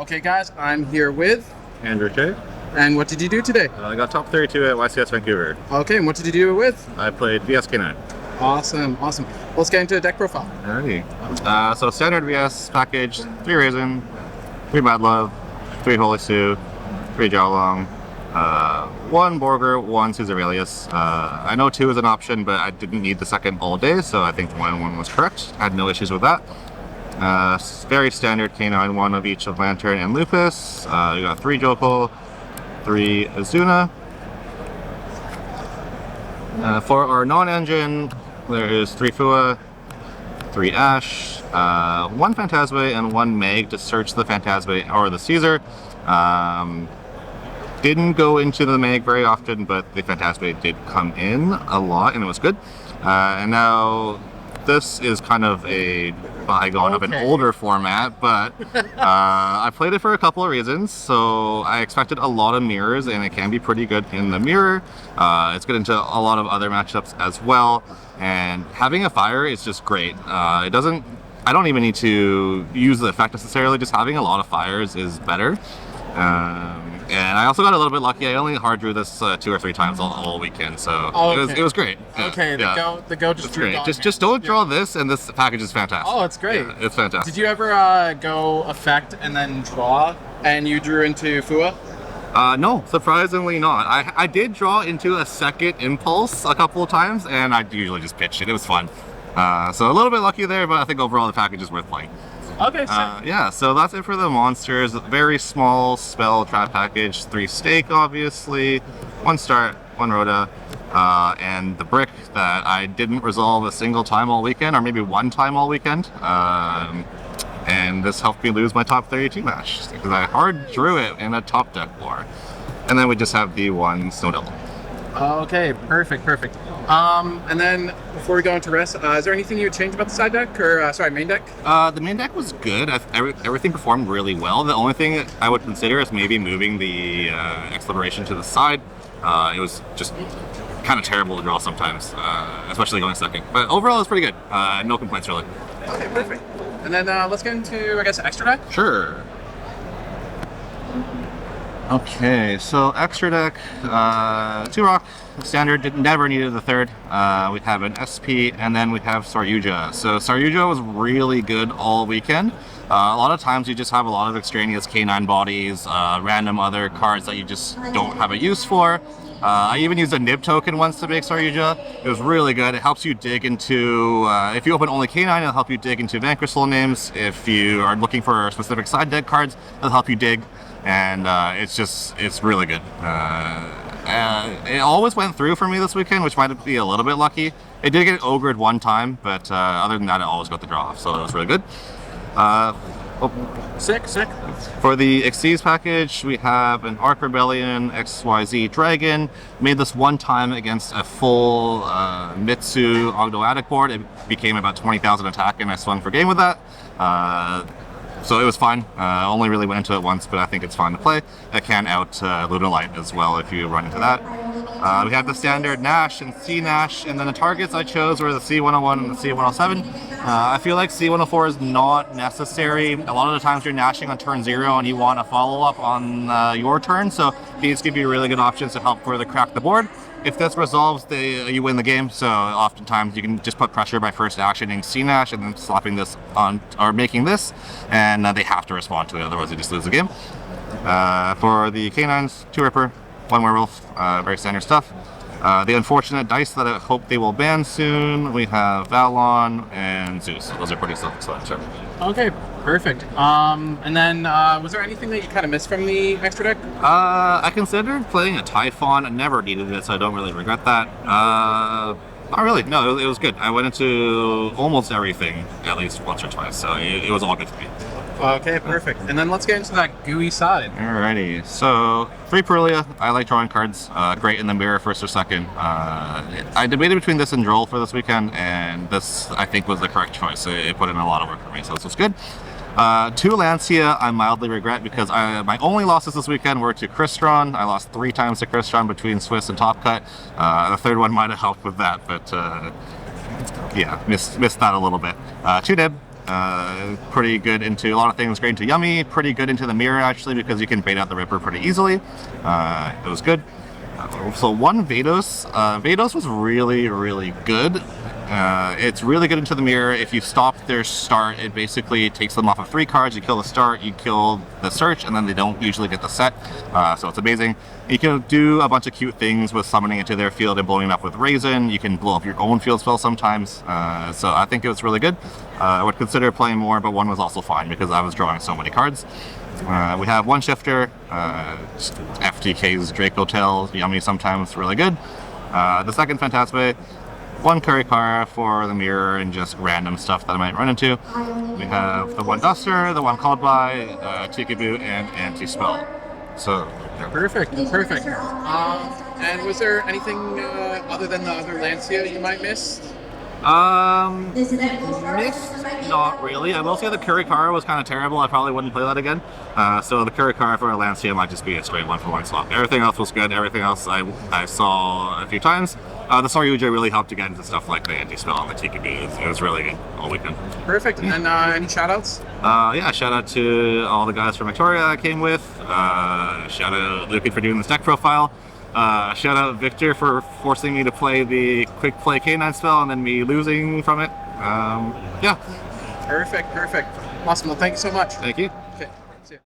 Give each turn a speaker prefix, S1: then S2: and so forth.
S1: Okay, guys, I'm here with.
S2: Andrew K.
S1: And what did you do today?
S2: I got top 32 at YCS Vancouver.
S1: Okay, and what did you do it with?
S2: I played VS K9.
S1: Awesome. Let's get into the deck profile.
S2: Alrighty. So standard VS package: 3 Raisin, 3 Mad Love, 3 Holy Sue, 3 Jowlong, 1 Borger, 1 Caesarelius. I know 2 is an option, but I didn't need the second all day, so I think 1 and 1 was correct. I had no issues with that. Very standard K9, 1 of each of Lantern and Lupus. We got 3 Jokul, 3 Azuna. For our non-engine, there is 3 Fua, 3 Ash, 1 Phantasme, and 1 Meg to search the Phantasme or the Caesar. Didn't go into the Meg very often, but the Phantasme did come in a lot, and it was good. And now this is kind of a bygone of an older format, but I played it for a couple of reasons. So I expected a lot of mirrors, and it can be pretty good in the mirror. It's good into a lot of other matchups as well, and having a fire is just great. I don't even need to use the effect necessarily, just having a lot of fires is better. And I also got a little bit lucky. I only hard drew this 2 or 3 times all weekend, so it was great.
S1: Okay, the go just
S2: great. Just don't draw this, and this package is fantastic.
S1: Oh, it's great.
S2: Yeah, it's fantastic.
S1: Did you ever go effect and then draw, and you drew into Fua?
S2: No, surprisingly not. I did draw into a second impulse a couple of times, and I usually just pitched it. It was fun. So a little bit lucky there, but I think overall the package is worth playing.
S1: Okay,
S2: yeah, so that's it for the monsters. Very small spell trap package, 3 stake obviously, 1 start, 1 Rhoda, and the brick that I didn't resolve a single time all weekend, or maybe 1 time all weekend. And this helped me lose my top 32 match, because I hard drew it in a top deck war. And then we just have the 1 Snow Devil.
S1: Okay, perfect. And then before we go into rest, is there anything you would change about the side deck, or main deck?
S2: The main deck was good. Everything performed really well. The only thing I would consider is maybe moving the Exploration to the side. It was just kind of terrible to draw sometimes, especially going second. But overall, it's pretty good. No complaints really.
S1: Okay, perfect. And then let's get into, I guess, extra deck.
S2: Sure. Okay, so extra deck, 2 rock, standard, never needed the 3rd. We have an SP, and then we have YuGiOh. So YuGiOh was really good all weekend. A lot of times you just have a lot of extraneous K9 bodies, random other cards that you just don't have a use for. I even used a nib token once to make YuGiOh. It was really good. It helps you dig into, if you open only K9, it'll help you dig into Vanquish soul names. If you are looking for specific side deck cards, it'll help you dig. And it's really good. It always went through for me this weekend, which might be a little bit lucky. It did get ogred 1 time, but other than that, it always got the draw off, so it was really good.
S1: Sick.
S2: For the Xyz package, we have an Arc Rebellion XYZ Dragon. Made this 1 time against a full Mitsu Ogdo Attic board. It became about 20,000 attack, and I swung for game with that. So it was fine. Only really went into it once, but I think it's fine to play. It can out Luna Light as well if you run into that. We have the standard Nash and C Nash, and then the targets I chose were the C101 and the C107. I feel like C104 is not necessary. A lot of the times you're Nashing on turn 0 and you want a follow-up on your turn, so these give you really good options to help further crack the board. If this resolves, you win the game, so oftentimes you can just put pressure by first actioning C-Nash and then slapping this on, or making this, and they have to respond to it, otherwise you just lose the game. For the K9s, 2 Ripper, 1 Werewolf, very standard stuff. The unfortunate dice that I hope they will ban soon, we have Valon and Zeus. Those are pretty self-explanatory.
S1: Okay, perfect. And then was there anything that you kind of missed from the extra deck?
S2: I considered playing a Typhon. I never needed it, so I don't really regret that. Not really. No, it was good. I went into almost everything at least once or twice, so it was all good for me.
S1: Okay, perfect. And then let's get into that gooey side.
S2: Alrighty. So 3 Perulia. I like drawing cards. Great in the mirror, first or second. I debated between this and Droll for this weekend, and this I think was the correct choice. It put in a lot of work for me, so this was good. 2 Lancia, I mildly regret because my only losses this weekend were to Crystron. I lost 3 times to Crystron between Swiss and Top Cut. The 3rd one might have helped with that, but yeah, missed that a little bit. 2 Nib, Pretty good into a lot of things, great into Yummy, pretty good into the mirror actually because you can bait out the Ripper pretty easily. It was good. So one Vados. Vados was really, really good. It's really good into the mirror. If you stop their start, it basically takes them off of 3 cards. You kill the start, you kill the search, and then they don't usually get the set. So it's amazing. You can do a bunch of cute things with summoning into their field and blowing up with Raisin. You can blow up your own field spell sometimes. So I think it was really good. I would consider playing more, but 1 was also fine because I was drawing so many cards. We have 1 Shifter, FTK's Draco Tail, Yummy sometimes, really good. The second Phantasme, 1 Kurikara for the mirror and just random stuff that I might run into. We have the 1 Duster, the 1 Called By, Tikaboo, and Anti-Spell. So, yeah.
S1: Perfect. And was there anything other than the other Lancia you might miss?
S2: Missed? Not really. I will say the Kurikara was kind of terrible. I probably wouldn't play that again. So the Kurikara for Lancia might just be a straight 1-for-1 swap. Everything else was good. Everything else I saw a few times. The Saryuja really helped to get into stuff like the Anti-Spell and the Tikaboo. It was really good all weekend.
S1: Perfect. And any shout-outs?
S2: Yeah, shout out to all the guys from Victoria I came with. Shout out Lucan for doing this deck profile. Shout out Victor for forcing me to play the quick play K9 spell and then me losing from it. Yeah.
S1: Perfect. Awesome. Well, thank you so much.
S2: Thank you.